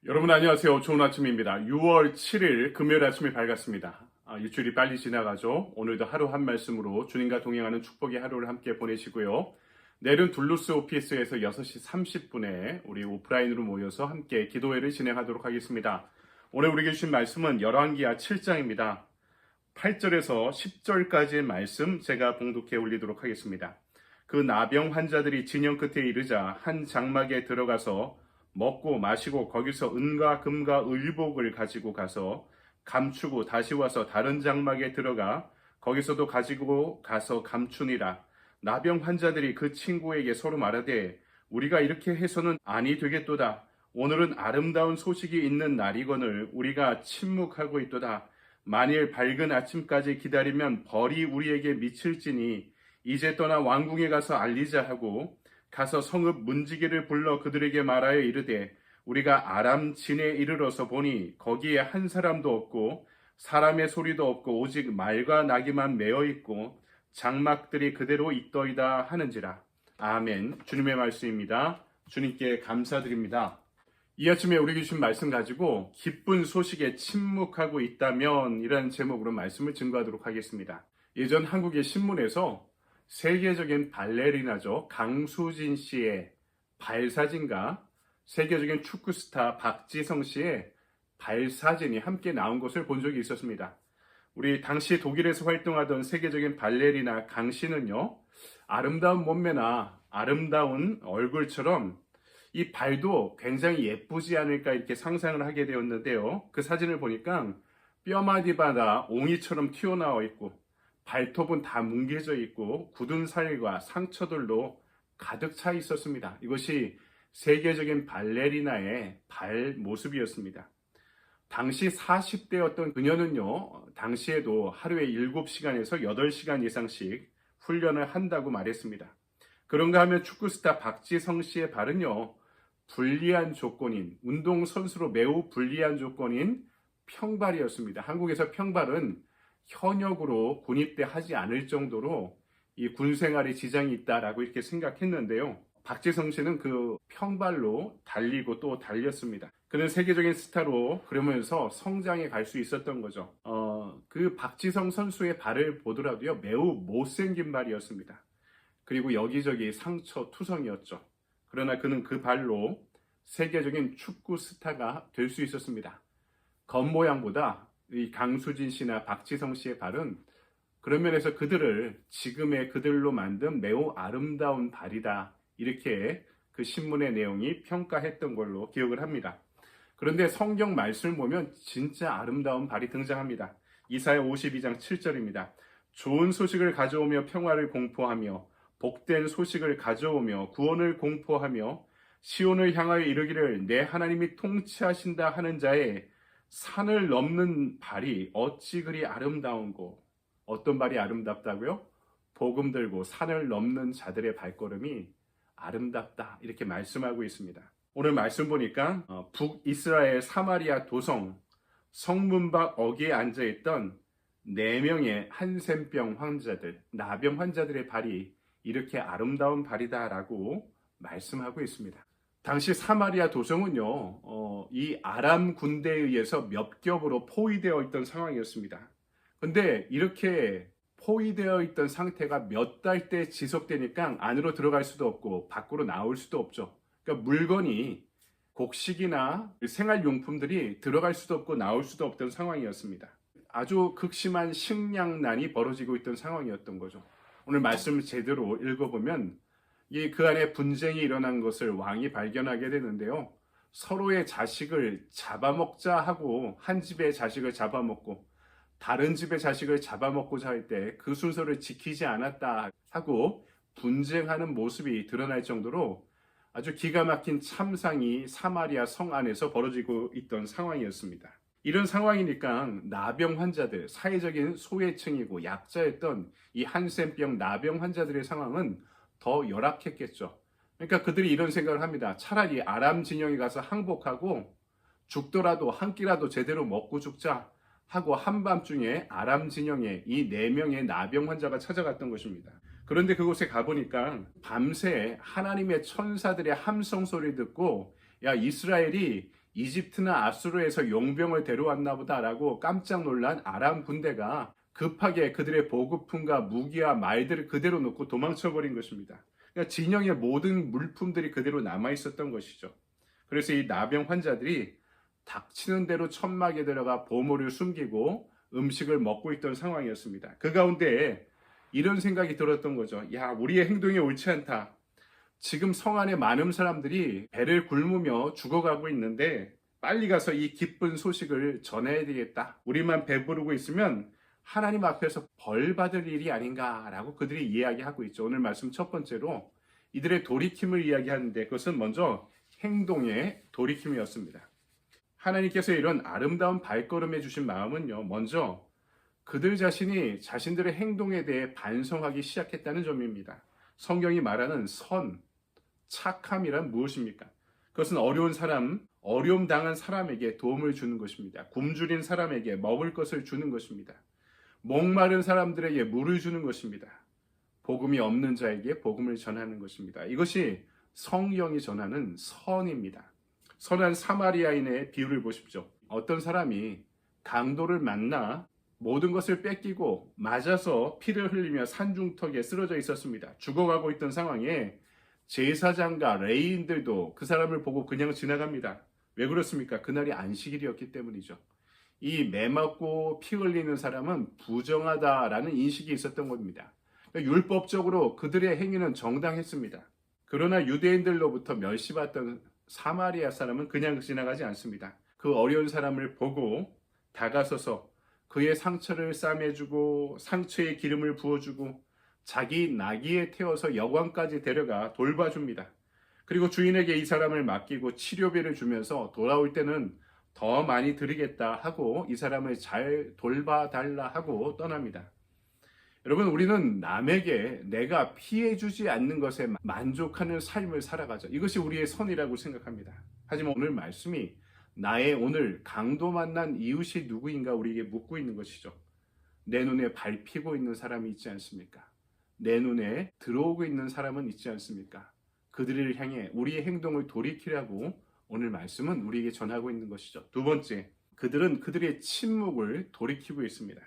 여러분 안녕하세요. 좋은 아침입니다. 6월 7일 금요일 아침이 밝았습니다. 일주일이 빨리 지나가죠. 오늘도 하루 한 말씀으로 주님과 동행하는 축복의 하루를 함께 보내시고요. 내일은 둘루스 오피스에서 6시 30분에 우리 오프라인으로 모여서 함께 기도회를 진행하도록 하겠습니다. 오늘 우리에게 주신 말씀은 열왕기하 7장입니다. 8절에서 10절까지의 말씀 제가 봉독해 올리도록 하겠습니다. 그 나병 환자들이 진영 끝에 이르자 한 장막에 들어가서 먹고 마시고 거기서 은과 금과 의복을 가지고 가서 감추고 다시 와서 다른 장막에 들어가 거기서도 가지고 가서 감추니라. 나병 환자들이 그 친구에게 서로 말하되 우리가 이렇게 해서는 아니 되겠도다. 오늘은 아름다운 소식이 있는 날이거늘 우리가 침묵하고 있도다. 만일 밝은 아침까지 기다리면 벌이 우리에게 미칠지니 이제 떠나 왕궁에 가서 알리자 하고 가서 성읍 문지기를 불러 그들에게 말하여 이르되 우리가 아람 진에 이르러서 보니 거기에 한 사람도 없고 사람의 소리도 없고 오직 말과 나귀만 메어 있고 장막들이 그대로 있더이다 하는지라. 아멘. 주님의 말씀입니다. 주님께 감사드립니다. 이 아침에 우리에게 주신 말씀 가지고 기쁜 소식에 침묵하고 있다면 이라는 제목으로 말씀을 증거하도록 하겠습니다. 예전 한국의 신문에서 세계적인 발레리나죠. 강수진 씨의 발사진과 세계적인 축구 스타 박지성 씨의 발사진이 함께 나온 것을 본 적이 있었습니다. 우리 당시 독일에서 활동하던 세계적인 발레리나 강 씨는요, 아름다운 몸매나 아름다운 얼굴처럼 이 발도 굉장히 예쁘지 않을까 이렇게 상상을 하게 되었는데요. 그 사진을 보니까 뼈마디마다 옹이처럼 튀어나와 있고 발톱은 다 뭉개져 있고 굳은 살과 상처들로 가득 차 있었습니다. 이것이 세계적인 발레리나의 발 모습이었습니다. 당시 40대였던 그녀는요, 당시에도 하루에 7시간에서 8시간 이상씩 훈련을 한다고 말했습니다. 그런가 하면 축구스타 박지성 씨의 발은요, 불리한 조건인, 운동선수로 매우 불리한 조건인 평발이었습니다. 한국에서 평발은 현역으로 군입대 하지 않을 정도로 이 군생활에 지장이 있다라고 이렇게 생각했는데요. 박지성 씨는 그 평발로 달리고 또 달렸습니다. 그는 세계적인 스타로 그러면서 성장해 갈 수 있었던 거죠. 그 박지성 선수의 발을 보더라도요, 매우 못생긴 발이었습니다. 그리고 여기저기 상처 투성이었죠. 그러나 그는 그 발로 세계적인 축구 스타가 될 수 있었습니다. 겉모양보다 이 강수진 씨나 박지성 씨의 발은 그런 면에서 그들을 지금의 그들로 만든 매우 아름다운 발이다. 이렇게 그 신문의 내용이 평가했던 걸로 기억을 합니다. 그런데 성경 말씀을 보면 진짜 아름다운 발이 등장합니다. 이사야 52장 7절입니다. 좋은 소식을 가져오며 평화를 공포하며 복된 소식을 가져오며 구원을 공포하며 시온을 향하여 이르기를 내 하나님이 통치하신다 하는 자의 산을 넘는 발이 어찌 그리 아름다운고. 어떤 발이 아름답다고요? 복음 들고 산을 넘는 자들의 발걸음이 아름답다 이렇게 말씀하고 있습니다. 오늘 말씀 보니까 북이스라엘 사마리아 도성 성문 밖 어귀에 앉아있던 4명의 한센병 환자들, 나병 환자들의 발이 이렇게 아름다운 발이다라고 말씀하고 있습니다. 당시 사마리아 도성은요, 이 아람 군대에 의해서 몇 겹으로 포위되어 있던 상황이었습니다. 근데 이렇게 포위되어 있던 상태가 몇 달째 지속되니까 안으로 들어갈 수도 없고 밖으로 나올 수도 없죠. 그러니까 물건이 곡식이나 생활용품들이 들어갈 수도 없고 나올 수도 없던 상황이었습니다. 아주 극심한 식량난이 벌어지고 있던 상황이었던 거죠. 오늘 말씀을 제대로 읽어보면 그 안에 분쟁이 일어난 것을 왕이 발견하게 되는데요. 서로의 자식을 잡아먹자 하고 한 집의 자식을 잡아먹고 다른 집의 자식을 잡아먹고자 할 때 그 순서를 지키지 않았다 하고 분쟁하는 모습이 드러날 정도로 아주 기가 막힌 참상이 사마리아 성 안에서 벌어지고 있던 상황이었습니다. 이런 상황이니까 나병 환자들, 사회적인 소외층이고 약자였던 이 한센병 나병 환자들의 상황은 더 열악했겠죠. 그러니까 그들이 이런 생각을 합니다. 차라리 아람 진영에 가서 항복하고 죽더라도 한 끼라도 제대로 먹고 죽자 하고 한밤중에 아람 진영에 이 4명의 나병 환자가 찾아갔던 것입니다. 그런데 그곳에 가보니까 밤새 하나님의 천사들의 함성 소리를 듣고 야 이스라엘이 이집트나 아수르에서 용병을 데려왔나 보다라고 깜짝 놀란 아람 군대가 급하게 그들의 보급품과 무기와 말들을 그대로 놓고 도망쳐버린 것입니다. 그러니까 진영의 모든 물품들이 그대로 남아 있었던 것이죠. 그래서 이 나병 환자들이 닥치는 대로 천막에 들어가 보물을 숨기고 음식을 먹고 있던 상황이었습니다. 그 가운데 이런 생각이 들었던 거죠. 야, 우리의 행동이 옳지 않다. 지금 성 안에 많은 사람들이 배를 굶으며 죽어가고 있는데 빨리 가서 이 기쁜 소식을 전해야 되겠다. 우리만 배부르고 있으면 하나님 앞에서 벌 받을 일이 아닌가라고 그들이 이야기하고 있죠. 오늘 말씀 첫 번째로 이들의 돌이킴을 이야기하는데 그것은 먼저 행동의 돌이킴이었습니다. 하나님께서 이런 아름다운 발걸음해 주신 마음은요, 먼저 그들 자신이 자신들의 행동에 대해 반성하기 시작했다는 점입니다. 성경이 말하는 선, 착함이란 무엇입니까? 그것은 어려운 사람, 어려움 당한 사람에게 도움을 주는 것입니다. 굶주린 사람에게 먹을 것을 주는 것입니다. 목마른 사람들에게 물을 주는 것입니다. 복음이 없는 자에게 복음을 전하는 것입니다. 이것이 성경이 전하는 선입니다. 선한 사마리아인의 비유를 보십시오. 어떤 사람이 강도를 만나 모든 것을 뺏기고 맞아서 피를 흘리며 산중턱에 쓰러져 있었습니다. 죽어가고 있던 상황에 제사장과 레위인들도 그 사람을 보고 그냥 지나갑니다. 왜 그렇습니까? 그날이 안식일이었기 때문이죠. 이 매맞고 피 흘리는 사람은 부정하다라는 인식이 있었던 겁니다. 그러니까 율법적으로 그들의 행위는 정당했습니다. 그러나 유대인들로부터 멸시받던 사마리아 사람은 그냥 지나가지 않습니다. 그 어려운 사람을 보고 다가서서 그의 상처를 싸매주고 상처에 기름을 부어주고 자기 나귀에 태워서 여관까지 데려가 돌봐줍니다. 그리고 주인에게 이 사람을 맡기고 치료비를 주면서 돌아올 때는 더 많이 드리겠다 하고 이 사람을 잘 돌봐달라 하고 떠납니다. 여러분, 우리는 남에게 내가 피해주지 않는 것에 만족하는 삶을 살아가죠. 이것이 우리의 선이라고 생각합니다. 하지만 오늘 말씀이 나의 오늘 강도 만난 이웃이 누구인가 우리에게 묻고 있는 것이죠. 내 눈에 밟히고 있는 사람이 있지 않습니까? 내 눈에 들어오고 있는 사람은 있지 않습니까? 그들을 향해 우리의 행동을 돌이키라고 오늘 말씀은 우리에게 전하고 있는 것이죠. 두 번째, 그들은 그들의 침묵을 돌이키고 있습니다.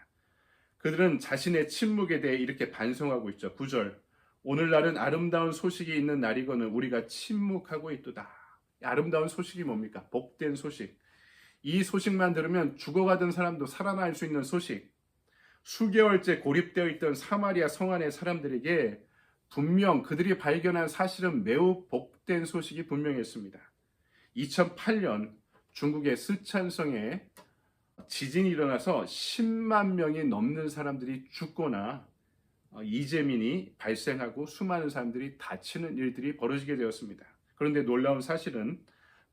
그들은 자신의 침묵에 대해 이렇게 반성하고 있죠. 9절, 오늘날은 아름다운 소식이 있는 날이거늘 우리가 침묵하고 있도다. 아름다운 소식이 뭡니까? 복된 소식. 이 소식만 들으면 죽어가던 사람도 살아날 수 있는 소식. 수개월째 고립되어 있던 사마리아 성 안의 사람들에게 분명 그들이 발견한 사실은 매우 복된 소식이 분명했습니다. 2008년 중국의 스촨성에 지진이 일어나서 10만 명이 넘는 사람들이 죽거나 이재민이 발생하고 수많은 사람들이 다치는 일들이 벌어지게 되었습니다. 그런데 놀라운 사실은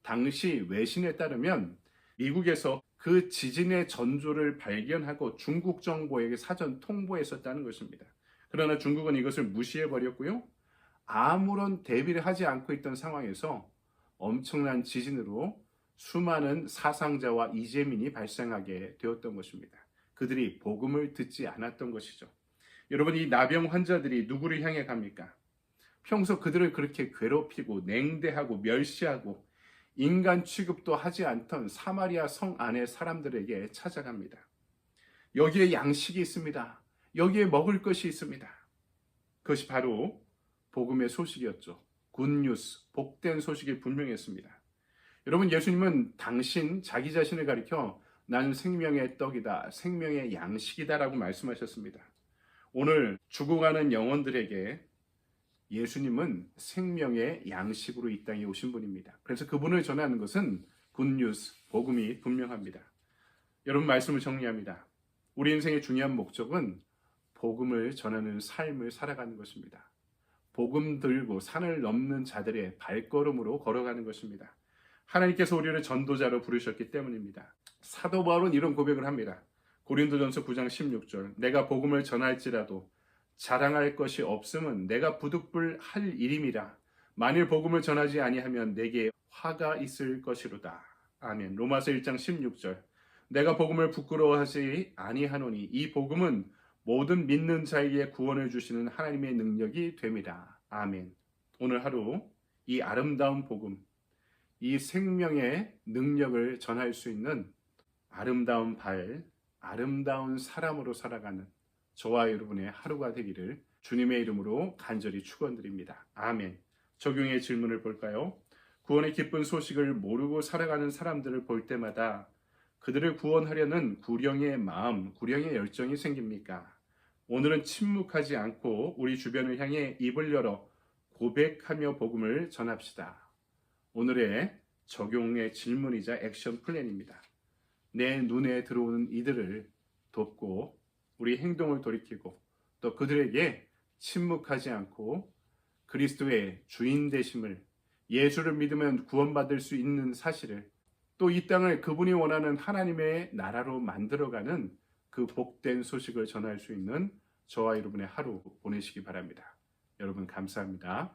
당시 외신에 따르면 미국에서 그 지진의 전조를 발견하고 중국 정부에게 사전 통보했었다는 것입니다. 그러나 중국은 이것을 무시해버렸고요. 아무런 대비를 하지 않고 있던 상황에서 엄청난 지진으로 수많은 사상자와 이재민이 발생하게 되었던 것입니다. 그들이 복음을 듣지 않았던 것이죠. 여러분, 이 나병 환자들이 누구를 향해 갑니까? 평소 그들을 그렇게 괴롭히고 냉대하고 멸시하고 인간 취급도 하지 않던 사마리아 성 안의 사람들에게 찾아갑니다. 여기에 양식이 있습니다. 여기에 먹을 것이 있습니다. 그것이 바로 복음의 소식이었죠. 굿뉴스, 복된 소식이 분명했습니다. 여러분, 예수님은 당신 자기 자신을 가리켜 나는 생명의 떡이다, 생명의 양식이다 라고 말씀하셨습니다. 오늘 죽어가는 영혼들에게 예수님은 생명의 양식으로 이 땅에 오신 분입니다. 그래서 그분을 전하는 것은 굿뉴스, 복음이 분명합니다. 여러분, 말씀을 정리합니다. 우리 인생의 중요한 목적은 복음을 전하는 삶을 살아가는 것입니다. 복음 들고 산을 넘는 자들의 발걸음으로 걸어가는 것입니다. 하나님께서 우리를 전도자로 부르셨기 때문입니다. 사도 바울은 이런 고백을 합니다. 고린도전서 9장 16절, 내가 복음을 전할지라도 자랑할 것이 없음은 내가 부득불할 일임이라. 만일 복음을 전하지 아니하면 내게 화가 있을 것이로다. 아멘. 로마서 1장 16절, 내가 복음을 부끄러워하지 아니하노니 이 복음은 모든 믿는 자에게 구원을 주시는 하나님의 능력이 됨이라. 아멘. 오늘 하루 이 아름다운 복음, 이 생명의 능력을 전할 수 있는 아름다운 아름다운 사람으로 살아가는 저와 여러분의 하루가 되기를 주님의 이름으로 간절히 축원드립니다. 아멘. 적용의 질문을 볼까요? 구원의 기쁜 소식을 모르고 살아가는 사람들을 볼 때마다 그들을 구원하려는 구령의 마음, 구령의 열정이 생깁니까? 오늘은 침묵하지 않고 우리 주변을 향해 입을 열어 고백하며 복음을 전합시다. 오늘의 적용의 질문이자 액션 플랜입니다. 내 눈에 들어오는 이들을 돕고 우리 행동을 돌이키고 또 그들에게 침묵하지 않고 그리스도의 주인 되심을, 예수를 믿으면 구원받을 수 있는 사실을, 또 이 땅을 그분이 원하는 하나님의 나라로 만들어가는 그 복된 소식을 전할 수 있는 저와 여러분의 하루 보내시기 바랍니다. 여러분 감사합니다.